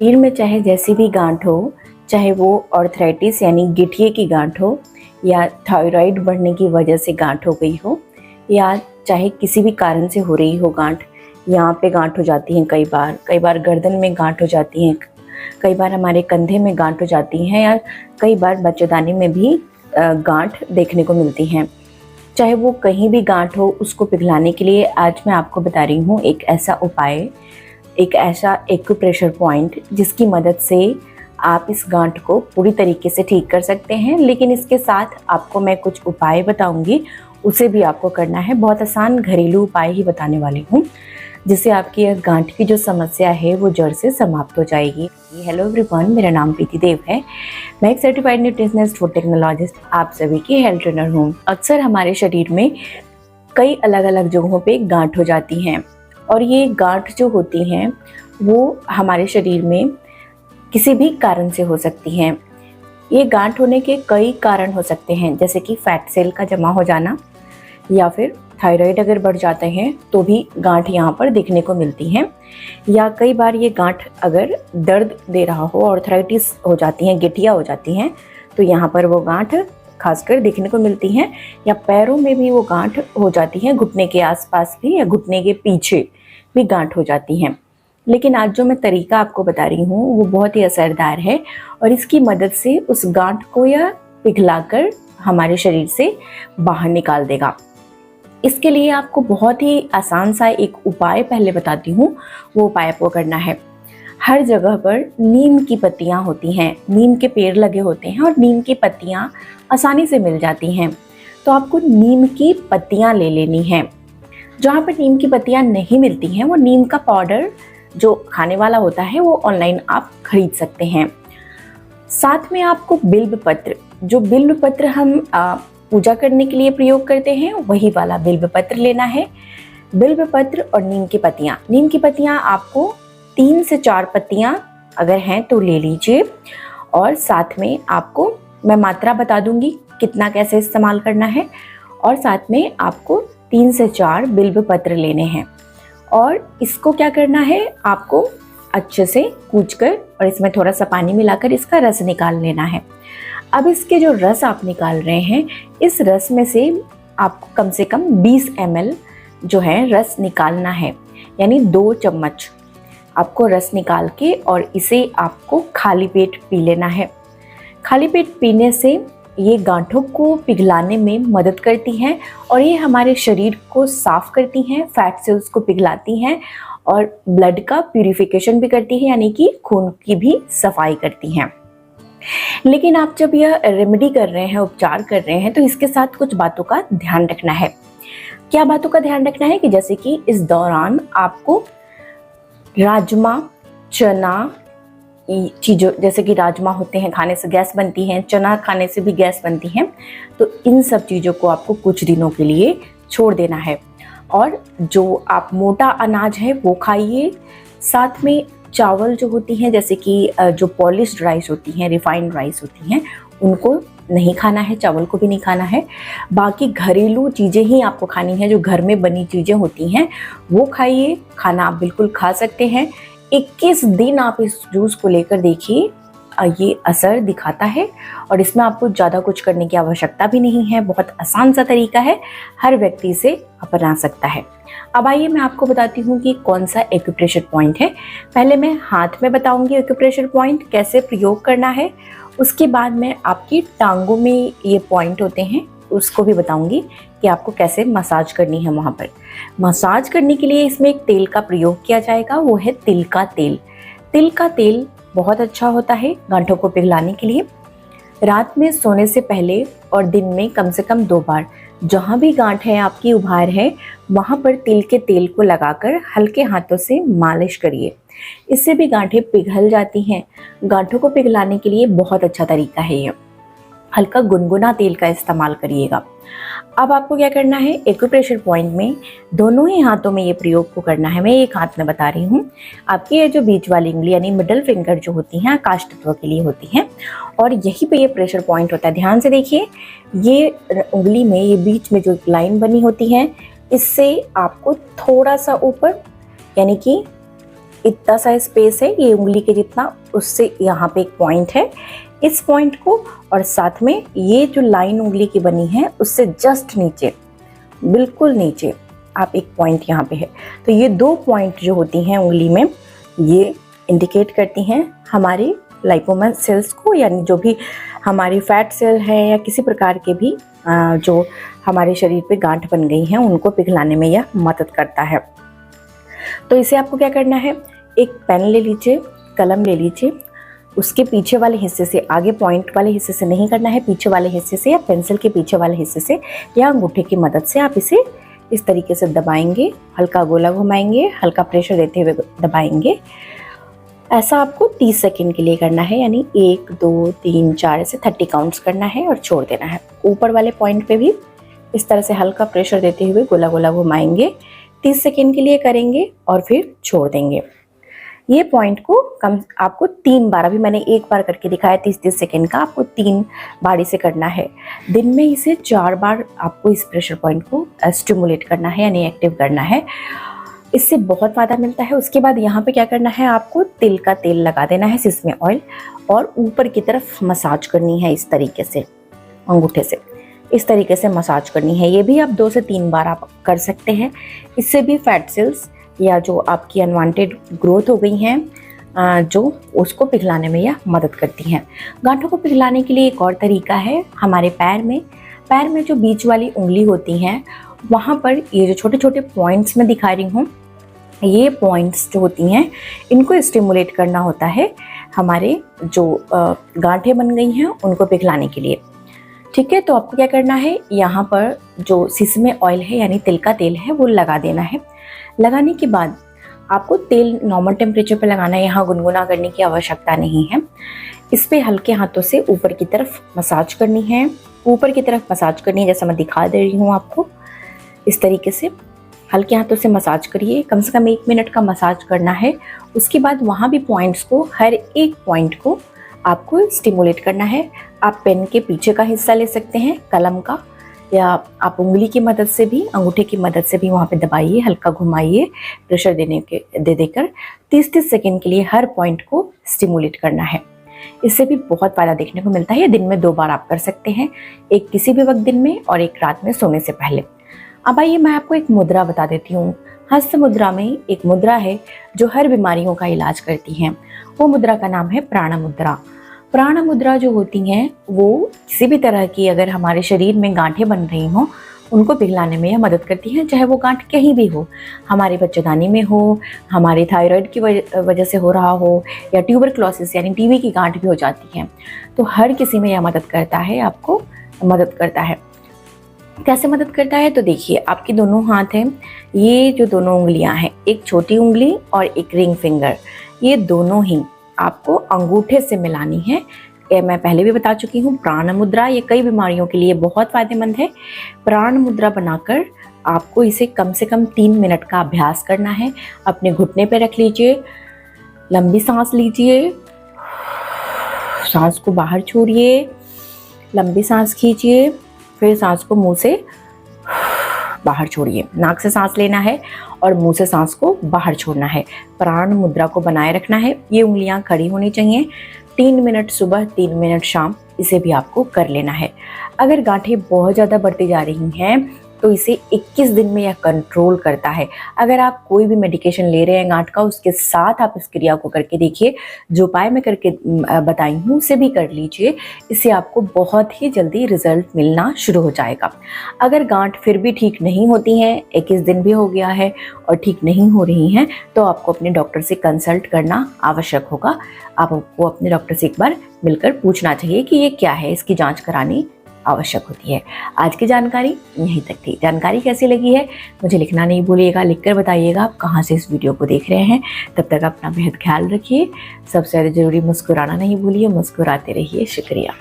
शरीर में चाहे जैसी भी गांठ हो, चाहे वो आर्थराइटिस यानी गिठिए की गांठ हो, या थायराइड बढ़ने की वजह से गांठ हो गई हो, या चाहे किसी भी कारण से हो रही हो गांठ, यहाँ पे गांठ हो जाती हैं कई बार गर्दन में गांठ हो जाती हैं, कई बार हमारे कंधे में गांठ हो जाती हैं, या कई बार बच्चेदानी में भी गांठ देखने को मिलती हैं। चाहे वो कहीं भी गांठ हो, उसको पिघलाने के लिए आज मैं आपको बता रही हूँ एक ऐसा उपाय, एक ऐसा एक्यूप्रेशर पॉइंट जिसकी मदद से आप इस गांठ को पूरी तरीके से ठीक कर सकते हैं। लेकिन इसके साथ आपको मैं कुछ उपाय बताऊंगी, उसे भी आपको करना है। बहुत आसान घरेलू उपाय ही बताने वाली हूँ, जिससे आपकी यह गांठ की जो समस्या है वो जड़ से समाप्त हो जाएगी। हेलो एवरीवन, मेरा नाम प्रीति देव है। मैं एक सर्टिफाइड न्यूट्रिशनिस्ट फूड टेक्नोलॉजिस्ट, आप सभी की हेल्थ ट्रेनर हूँ। अक्सर हमारे शरीर में कई अलग अलग जगहों पे गांठ हो जाती हैं, और ये गांठ जो होती हैं वो हमारे शरीर में किसी भी कारण से हो सकती हैं। ये गांठ होने के कई कारण हो सकते हैं, जैसे कि फैट सेल का जमा हो जाना, या फिर थायराइड अगर बढ़ जाते हैं तो भी गांठ यहाँ पर देखने को मिलती हैं, या कई बार ये गांठ अगर दर्द दे रहा हो, आर्थराइटिस हो जाती हैं, गिठिया हो जाती हैं, तो यहाँ पर वो गांठ खासकर देखने को मिलती हैं। या पैरों में भी वो गांठ हो जाती हैं, घुटने के आसपास भी या घुटने के पीछे भी गांठ हो जाती हैं। लेकिन आज जो मैं तरीका आपको बता रही हूँ वो बहुत ही असरदार है, और इसकी मदद से उस गांठ को यह पिघलाकर हमारे शरीर से बाहर निकाल देगा। इसके लिए आपको बहुत ही आसान सा एक उपाय पहले बताती हूँ। वो उपाय आपको करना है, हर जगह पर नीम की पत्तियाँ होती हैं, नीम के पेड़ लगे होते हैं, और नीम की पत्तियाँ आसानी से मिल जाती हैं। तो आपको नीम की पत्तियाँ ले लेनी हैं। जहाँ पर नीम की पत्तियाँ नहीं मिलती हैं, वो नीम का पाउडर जो खाने वाला होता है वो ऑनलाइन आप खरीद सकते हैं। साथ में आपको बिल्व पत्र, जो बिल्व पत्र हम पूजा करने के लिए प्रयोग करते हैं, वही वाला बिल्व पत्र लेना है। बिल्व पत्र और नीम की पत्तियाँ, नीम की पत्तियाँ आपको 3 से 4 पत्तियाँ अगर हैं तो ले लीजिए, और साथ में आपको मैं मात्रा बता दूंगी कितना कैसे इस्तेमाल करना है। और साथ में आपको 3 से 4 बिल्व पत्र लेने हैं, और इसको क्या करना है, आपको अच्छे से कूचकर और इसमें थोड़ा सा पानी मिलाकर इसका रस निकाल लेना है। अब इसके जो रस आप निकाल रहे हैं, इस रस में से आपको कम से कम 20 ml जो है रस निकालना है, यानी 2 चम्मच आपको रस निकाल के, और इसे आपको खाली पेट पी लेना है। खाली पेट पीने से ये गांठों को पिघलाने में मदद करती हैं, और ये हमारे शरीर को साफ करती हैं, फैट सेल्स को पिघलाती हैं, और ब्लड का प्यूरिफिकेशन भी करती है, यानी कि खून की भी सफाई करती हैं। लेकिन आप जब यह रेमेडी कर रहे हैं, उपचार कर रहे हैं, तो इसके साथ कुछ बातों का ध्यान रखना है। क्या बातों का ध्यान रखना है कि जैसे कि इस दौरान आपको राजमा, चना चीज़ों, जैसे कि राजमा होते हैं, खाने से गैस बनती है, चना खाने से भी गैस बनती है, तो इन सब चीज़ों को आपको कुछ दिनों के लिए छोड़ देना है। और जो आप मोटा अनाज है वो खाइए। साथ में चावल जो होती हैं, जैसे कि जो पॉलिश्ड राइस होती हैं, रिफाइंड राइस होती हैं, उनको नहीं खाना है, चावल को भी नहीं खाना है। बाकी घरेलू चीज़ें ही आपको खानी है, जो घर में बनी चीज़ें होती हैं वो खाइए। खाना आप बिल्कुल खा सकते हैं। 21 दिन आप इस जूस को लेकर देखिए, ये असर दिखाता है, और इसमें आपको ज़्यादा कुछ करने की आवश्यकता भी नहीं है। बहुत आसान सा तरीका है, हर व्यक्ति इसे अपना सकता है। अब आइए मैं आपको बताती हूँ कि कौन सा एक्यूप्रेशर पॉइंट है। पहले मैं हाथ में बताऊँगी एक्यूप्रेशर पॉइंट कैसे प्रयोग करना है, उसके बाद मैं आपकी टांगों में ये पॉइंट होते हैं उसको भी बताऊंगी कि आपको कैसे मसाज करनी है। वहाँ पर मसाज करने के लिए इसमें एक तेल का प्रयोग किया जाएगा, वो है तिल का तेल। तिल का तेल बहुत अच्छा होता है गांठों को पिघलाने के लिए। रात में सोने से पहले और दिन में कम से कम 2 बार, जहाँ भी गांठ है, आपकी उभार है, वहाँ पर तिल के तेल को लगाकर हल्के हाथों से मालिश करिए। इससे भी गांठें पिघल जाती हैं। गांठों को पिघलाने के लिए बहुत अच्छा तरीका है ये। हल्का गुनगुना तेल का इस्तेमाल करिएगा। अब आपको क्या करना है, एक्यूप्रेशर पॉइंट में दोनों ही हाथों में ये प्रयोग को करना है। मैं एक हाथ में बता रही हूँ, आपकी ये जो बीच वाली उंगली यानी मिडल फिंगर जो होती हैं आकाश तत्व के लिए होती हैं, और यहीं पे ये प्रेशर पॉइंट होता है। ध्यान से देखिए, ये उंगली में ये बीच में जो लाइन बनी होती है, इससे आपको थोड़ा सा ऊपर यानी कि इतना सा स्पेस है, ये उंगली के जितना, उससे यहाँ पे एक पॉइंट है, इस पॉइंट को और साथ में ये जो लाइन उंगली की बनी है उससे जस्ट नीचे, बिल्कुल नीचे आप एक पॉइंट यहाँ पे है। तो ये 2 पॉइंट जो होती हैं उंगली में, ये इंडिकेट करती हैं हमारी लाइपोमा सेल्स को, यानी जो भी हमारी फैट सेल है या किसी प्रकार के भी जो हमारे शरीर पे गांठ बन गई हैं उनको पिघलाने में यह मदद करता है। तो इसे आपको क्या करना है, एक पेन ले लीजिए, कलम ले लीजिए, उसके पीछे वाले हिस्से से, आगे पॉइंट वाले हिस्से से नहीं करना है, पीछे वाले हिस्से से या पेंसिल के पीछे वाले हिस्से से या अंगूठे की मदद से आप इसे इस तरीके से दबाएंगे, हल्का गोला घुमाएंगे, हल्का प्रेशर देते हुए दबाएंगे। ऐसा आपको 30 सेकंड के लिए करना है, यानी 1 2 3 4 ऐसे 30 काउंट्स करना है और छोड़ देना है। ऊपर वाले पॉइंट पे भी इस तरह से हल्का प्रेशर देते हुए गोला गोला घुमाएंगे, 30 सेकंड के लिए करेंगे और फिर छोड़ देंगे। ये पॉइंट को आपको 3 बार, अभी मैंने 1 बार करके दिखाया 30-30 सेकंड का, आपको 3 बार इसे करना है। दिन में इसे 4 बार आपको इस प्रेशर पॉइंट को स्टिमुलेट करना है, यानी एक्टिव करना है। इससे बहुत फ़ायदा मिलता है। उसके बाद यहाँ पे क्या करना है, आपको तिल का तेल लगा देना है, सिसमे ऑयल, और ऊपर की तरफ मसाज करनी है इस तरीके से, अंगूठे से इस तरीके से मसाज करनी है। ये भी आप 2 से 3 बार आप कर सकते हैं। इससे भी फैट सेल्स या जो आपकी अनवांटेड ग्रोथ हो गई हैं जो उसको पिघलाने में यह मदद करती हैं। गांठों को पिघलाने के लिए एक और तरीका है, हमारे पैर में जो बीच वाली उंगली होती हैं वहाँ पर ये जो छोटे छोटे पॉइंट्स मैं दिखा रही हूँ, ये पॉइंट्स जो होती हैं इनको स्टिमुलेट करना होता है हमारे जो गांठें बन गई हैं उनको पिघलाने के लिए। ठीक है, तो आपको क्या करना है, यहाँ पर जो सिसमे ऑयल है यानी तिल का तेल है वो लगा देना है। लगाने के बाद आपको तेल नॉर्मल टेम्परेचर पर लगाना है, यहाँ गुनगुना करने की आवश्यकता नहीं है। इस पे हल्के हाथों से ऊपर की तरफ मसाज करनी है, ऊपर की तरफ मसाज करनी है, जैसा मैं दिखा दे रही हूँ आपको। इस तरीके से हल्के हाथों से मसाज करिए, कम से कम 1 मिनट का मसाज करना है। उसके बाद वहाँ भी पॉइंट्स को, हर एक पॉइंट को आपको स्टिमुलेट करना है। आप पेन के पीछे का हिस्सा ले सकते हैं, कलम का, या आप उंगली की मदद से भी, अंगूठे की मदद से भी वहाँ पे दबाइए, हल्का घुमाइए, प्रेशर देकर 30-30 सेकंड के लिए हर पॉइंट को स्टिमुलेट करना है। इससे भी बहुत फ़ायदा देखने को मिलता है। ये दिन में 2 बार आप कर सकते हैं, एक किसी भी वक्त दिन में और एक रात में सोने से पहले। अब आइए मैं आपको एक मुद्रा बता देती हूँ। हस्त मुद्रा में एक मुद्रा है जो हर बीमारियों का इलाज करती है। वो मुद्रा का नाम है प्राण मुद्रा। प्राण मुद्रा जो होती हैं वो किसी भी तरह की, अगर हमारे शरीर में गांठें बन रही हों उनको पिघलाने में यह मदद करती हैं, चाहे वो गांठ कहीं भी हो, हमारे बच्चेदानी में हो, हमारे थायराइड की वजह से हो रहा हो, या ट्यूबरक्लोसिस यानी टीबी की गांठ भी हो जाती है। तो हर किसी में यह मदद करता है, आपको मदद करता है। कैसे मदद करता है, तो देखिए आपके दोनों हाथ हैं, ये जो दोनों उंगलियां हैं, एक छोटी उंगली और एक रिंग फिंगर, ये दोनों ही आपको अंगूठे से मिलानी है। ये मैं पहले भी बता चुकी हूँ। प्राण मुद्रा ये कई बीमारियों के लिए बहुत फायदेमंद है। प्राण मुद्रा बनाकर आपको इसे कम से कम 3 मिनट का अभ्यास करना है। अपने घुटने पे रख लीजिए, लंबी सांस लीजिए, सांस को बाहर छोड़िए, लंबी सांस खींचिए, फिर सांस को मुंह से बाहर छोड़िए। नाक से सांस लेना है और मुंह से सांस को बाहर छोड़ना है। प्राण मुद्रा को बनाए रखना है। ये उंगलियां खड़ी होनी चाहिए। 3 मिनट सुबह, 3 मिनट शाम, इसे भी आपको कर लेना है। अगर गांठें बहुत ज़्यादा बढ़ती जा रही हैं तो इसे 21 दिन में यह कंट्रोल करता है। अगर आप कोई भी मेडिकेशन ले रहे हैं गांठ का, उसके साथ आप इस क्रिया को करके देखिए। जो उपाय मैं करके बताई हूँ उसे भी कर लीजिए। इससे आपको बहुत ही जल्दी रिजल्ट मिलना शुरू हो जाएगा। अगर गांठ फिर भी ठीक नहीं होती हैं, 21 दिन भी हो गया है और ठीक नहीं हो रही हैं, तो आपको अपने डॉक्टर से कंसल्ट करना आवश्यक होगा। आपको अपने डॉक्टर से एक बार मिलकर पूछना चाहिए कि ये क्या है, इसकी जाँच करानी आवश्यक होती है। आज की जानकारी यहीं तक थी। जानकारी कैसी लगी है मुझे लिखना नहीं भूलिएगा, लिखकर बताइएगा आप कहाँ से इस वीडियो को देख रहे हैं। तब तक अपना बेहद ख्याल रखिए। सबसे ज़्यादा जरूरी मुस्कुराना नहीं भूलिए, मुस्कुराते रहिए। शुक्रिया।